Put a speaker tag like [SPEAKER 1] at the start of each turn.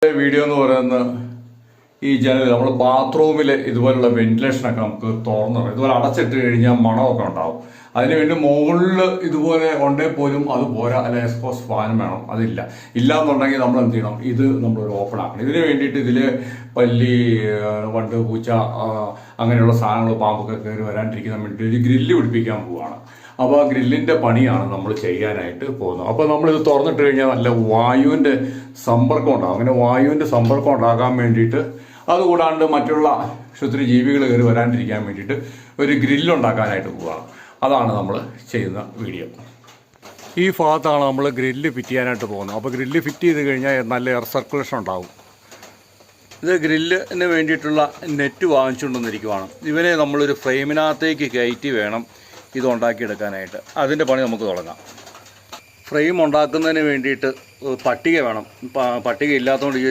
[SPEAKER 1] Video എന്ന് പറയുന്നത് ഈ ജനൽ നമ്മൾ ബാത്റൂമിൽ ഇതുപോലുള്ള വെന്റിലേഷനൊക്കെ നമുക്ക് തുറന്നിടും. ഇതുപോലെ അടച്ചിട്ട് കഴിഞ്ഞാൽ മണമൊക്കെ ഉണ്ടാവും. അതിനുവേണ്ടി മുകളിൽ ഇതുപോലെ ഉണ്ടേ പോലും അത് പോരാ, അല്ല എക്സ്പോസ് ഫാനും വേണം. അതില്ല എന്നുണ്ടെങ്കിൽ നമ്മൾ എന്ത് ചെയ്യണം, ഇത് നമ്മളൊരു ഓപ്പൺ ആക്കണം. ഇതിന് വേണ്ടിയിട്ട് ഇതിൽ പല്ലി, വണ്ട്, പൂച്ച അങ്ങനെയുള്ള സാധനങ്ങൾ, പാമ്പൊക്കെ കയറി വരാണ്ടിരിക്കാൻ വേണ്ടിയിട്ട് ഒരു ഗ്രില്ല് പിടിപ്പിക്കാൻ പോവുകയാണ്. അപ്പോൾ ആ ഗ്രില്ലിൻ്റെ പണിയാണ് നമ്മൾ ചെയ്യാനായിട്ട് പോകുന്നത്. അപ്പോൾ നമ്മളിത് തുറന്നിട്ട് കഴിഞ്ഞാൽ നല്ല വായുവിൻ്റെ സമ്പർക്കം ഉണ്ടാകും. അങ്ങനെ വായുവിൻ്റെ സമ്പർക്കം ഉണ്ടാകാൻ വേണ്ടിയിട്ട്, അതുകൂടാണ്ട് മറ്റുള്ള ക്ഷുദ്ര ജീവികൾ കയറി വരാണ്ടിരിക്കാൻ വേണ്ടിയിട്ട് ഒരു ഗ്രില്ലുണ്ടാക്കാനായിട്ട് പോവുകയാണ്. അതാണ് നമ്മൾ ചെയ്യുന്ന വീഡിയോ. ഈ ഭാഗത്താണ് നമ്മൾ ഗ്രില്ല് ഫിറ്റ് ചെയ്യാനായിട്ട് പോകുന്നത്. അപ്പോൾ ഗ്രില്ല് ഫിറ്റ് ചെയ്ത് കഴിഞ്ഞാൽ നല്ല എയർ സർക്കുലേഷൻ ഉണ്ടാകും. ഇത് ഗ്രില്ലിന് വേണ്ടിയിട്ടുള്ള നെറ്റ് വാങ്ങിച്ചുകൊണ്ടിരിക്കുവാണ്. ഇവനെ നമ്മളൊരു ഫ്രെയിമിനകത്തേക്ക് കയറ്റി വേണം ഇത് ഉണ്ടാക്കിയെടുക്കാനായിട്ട്. അതിൻ്റെ പണി നമുക്ക് തുടങ്ങാം. ഫ്രെയിം ഉണ്ടാക്കുന്നതിന് വേണ്ടിയിട്ട് പട്ടിക വേണം. പട്ടിക ഇല്ലാത്തതുകൊണ്ട് ഈ ഒരു